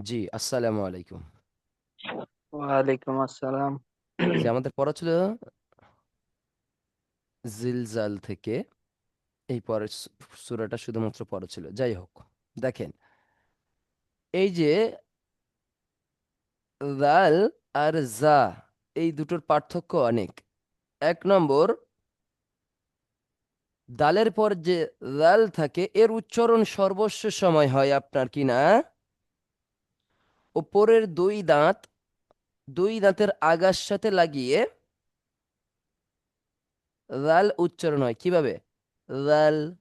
জি, আসসালামু আলাইকুম। ওয়ালাইকুম আসসালাম। যে আমাদের পড়া ছিল জিলজাল থেকে। এই পরের সূরাটা শুধুমাত্র পড়া ছিল। যাই হোক, দেখেন, এই যে জাল আর জা, এই দুটোর পার্থক্য অনেক। এক নম্বর, দালের পর যে জাল থাকে এর উচ্চারণ সর্বস্ব সময় হয় আপনার কি না, ওপরের দুই দাঁতের আগার সাথে লাগিয়ে জাল উচ্চারণ হয় কিভাবে? জাল,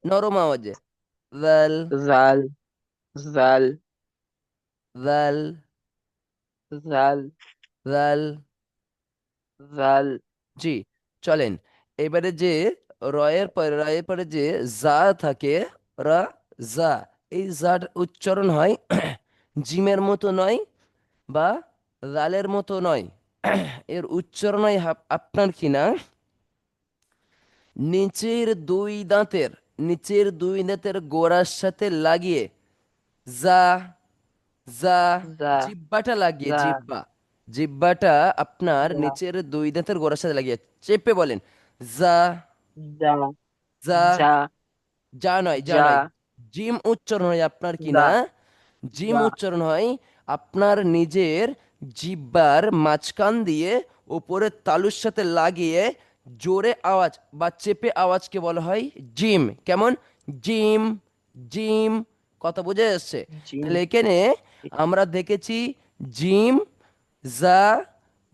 নরম আওয়াজে, জাল, জাল জাল জাল, জাল জাল। জাল জি, চলেন। এবারে যে রয়ের পরে যে জা থাকে, রা, জা, এই জার উচ্চারণ হয় জিমের মতো নয় বা লালের মতো নয়। এর উচ্চারণ হয় আপনার কিনা নিচের নিচের দুই দাঁতের গোড়ার সাথে লাগিয়ে, জা, যা, জা জিব্বাটা লাগিয়ে, জা জিব্বাটা আপনার জা নিচের দুই দাঁতের গোড়ার সাথে লাগিয়ে চেপে বলেন, যা, জা যা। জা যা জা নয়, জিম উচ্চারণ হয় আপনার জা কিনা, জিম জা উচ্চারণ হয় আপনার নিজের জিব্বার মাঝখান দিয়ে উপরের তালুর সাথে লাগিয়ে জোরে আওয়াজ বা চেপে আওয়াজকে বলা হয় জিম। কেমন? Gym, gym. কথা বোঝা যাচ্ছে? জিম। তাহলে এখানে আমরা দেখেছি জিম, জা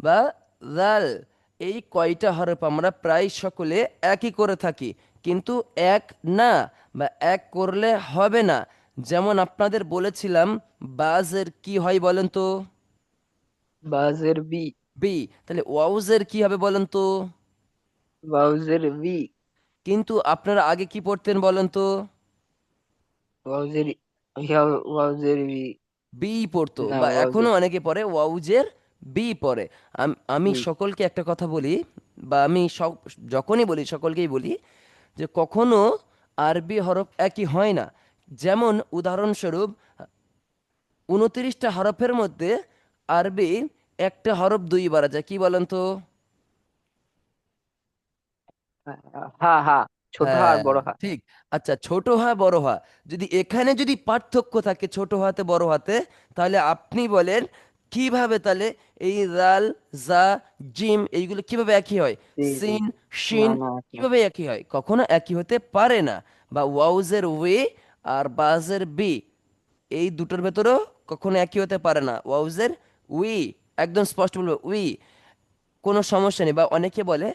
বা জাল, এই কয়টা হরফ আমরা প্রায় সকলে একই করে থাকি, কিন্তু এক না, বা এক করলে হবে না। যেমন আপনাদের বলেছিলাম, বাজের কি হয় বলেন তো? বাজের বি। বি। তাহলে ওয়াউজের কি হবে বলেন তো? ওয়াউজের বি। কিন্তু আপনারা আগে কি পড়তেন বলেন তো? ওয়াউজের ওয়াউজের বি। বি পড়তো, না, বা এখনো ওয়াউজের অনেকে পড়ে ওয়াউজের বি পড়ে। আমি বি। সকলকে একটা কথা বলি, বা আমি যখনই বলি সকলকেই বলি যে কখনো আরবি হরফ একই হয় না। যেমন উদাহরণস্বরূপ, 29টা হরফের মধ্যে আরবি একটা হরফ দুইবার আছে, কি বলেন তো? হা হা। ছোট হা আর হ্যাঁ, বড় হা। ঠিক। আচ্ছা, ছোট হা বড় হা, যদি এখানে যদি পার্থক্য থাকে ছোট হাতে বড় হাতে, তাহলে আপনি বলেন কিভাবে তাহলে এই রাল, জা, জিম এইগুলো কিভাবে একই হয়? জি জি। সিন, না শিন না না। কিভাবে একই হয়? কখনো একই হতে পারে না। বা ওয়াউজের ওয়ে আর বাজের বি, এই দুটোর ভেতরেও কখনো একই হতে পারে না। ওয়াউজের উই, একদম স্পষ্ট বলবো উই, কোনো সমস্যা নেই। বা অনেকে বলে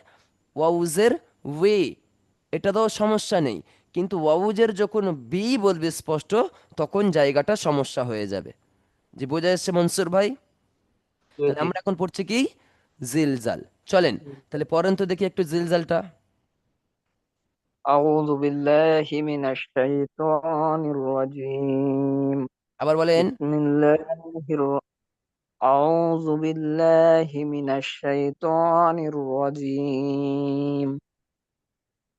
ওয়াউজের ওয়ে, এটা তো সমস্যা নেই, কিন্তু ওয়াউজের যখন বি বলবে স্পষ্ট, তখন জায়গাটা সমস্যা হয়ে যাবে। জি, বোঝা যাচ্ছে মনসুর ভাই? জি তাহলে জি। আমরা এখন পড়ছি কি? জিলজাল। চলেন, তাহলে পড়েন তো দেখি একটু জিলজালটা। أعوذ بالله من الشيطان الرجيم. আবার বলেন। بسم الله أعوذ بالله من الشيطان الرجيم.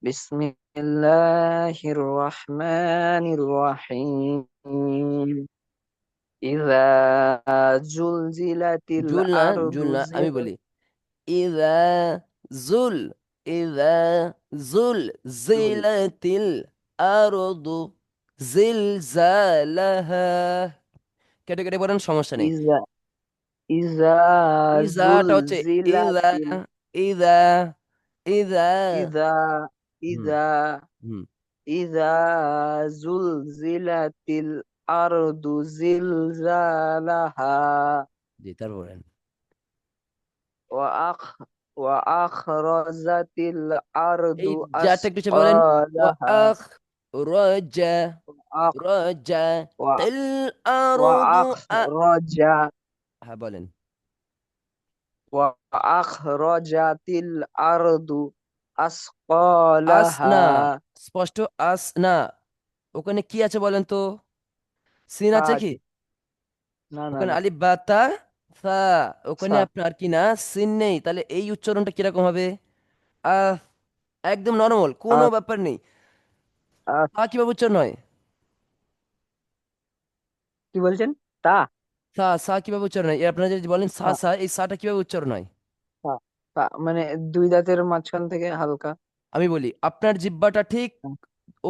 بسم الله الرحمن الرحيم. إذا زلزلت الأرض জুল না, আমি বলি ইদা জুল, ইদা জুল زلزل জিলাতিল আরদু জিলজালাহা। কেটে কেটে বলেন, সমস্যা নেই। إذا إذا ইজাটা হচ্ছে زلزلت ইদা, ইদা, ইদা। إذا হুম, إذا হুম। إذا زلزلت الأرض زلزالها জি, তারপর বলেন। وأخ وأخرجت এই الأرض যাটা একটু চেপে বলেন। ওয়া أثقالها আখ রাজা, وأخ রাজা و- তিল আরদু وأخرج হ্যাঁ বলেন। وأخرجت الأرض আস না, أثقالها. স্পষ্ট আস না। ওখানে কি আছে বলেন তো? সিন আছে কি? আছে। না না ওখানে না। আলিফ বা তা, সা। ওখানে সা। আপনার কি না সিন নেই, তাহলে এই উচ্চারণটা কিরকম হবে? আহ, একদম নরমাল, কোনো আ- ব্যাপার নেই। আ- কিভাবে উচ্চারণ হয়? কি বলছেন? তা সা সা কিভাবে উচ্চারণ হয়? আপনারা যদি বলেন সা সা সা, এই সাটা কিভাবে উচ্চারণ হয়? সা সা মানে দুই দাঁতের মাঝখান থেকে হালকা। আমি বলি, আপনার জিহ্বাটা ঠিক হ্যাঁ,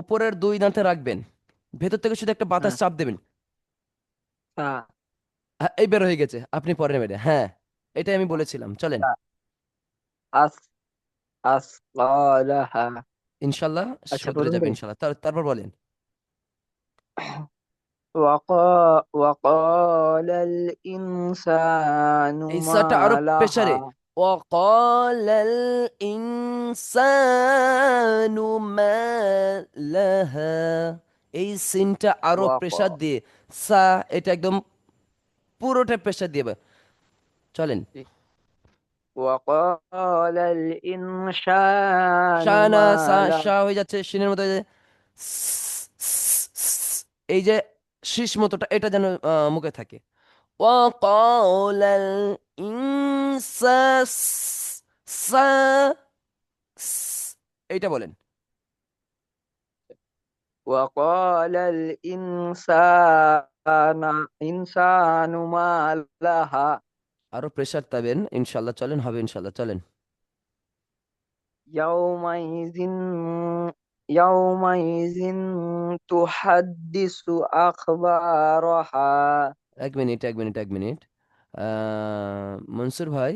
উপরের দুই দাঁতে রাখবেন, ভেতর থেকে শুধু একটা বাতাস হ্যাঁ, চাপ দেবেন। সা হ্যাঁ, এই বের হয়ে গেছে, আপনি পরে নেবেন। হ্যাঁ, এটাই আমি বলেছিলাম, চলেন। সা আস আসকালাহা। ইনশাল্লাহ আচ্ছা, শুধরে প্রথম যাবে থেকে। ইনশাল্লাহ। তারপর বলেন। وقال الإنسان এই ما সাটা আরো لها প্রেসারে। وقال الإنسان ما لها। এই সিনটা আরো প্রেসার وقال দিয়ে, সা, এটা একদম পুরোটা প্রেসার দিয়ে চলেন। وقال الإنسان শাহ না, ما সা لها শাহ হয়ে যাচ্ছে শিনের মতো, এই যে এই যে শীষ মতোটা, এটা যেন মুখে থাকে। وقال الإنسان সা এইটা বলেন। وقال الإنسان ما لها আরো প্রেসার পাবেন ইনশাল্লাহ, চলেন, হবে ইনশাল্লাহ, চলেন। يومئذ يومئذ تحدث أخبارها। এক মিনিট, এক মিনিট, এক মিনিট। মনসুর ভাই,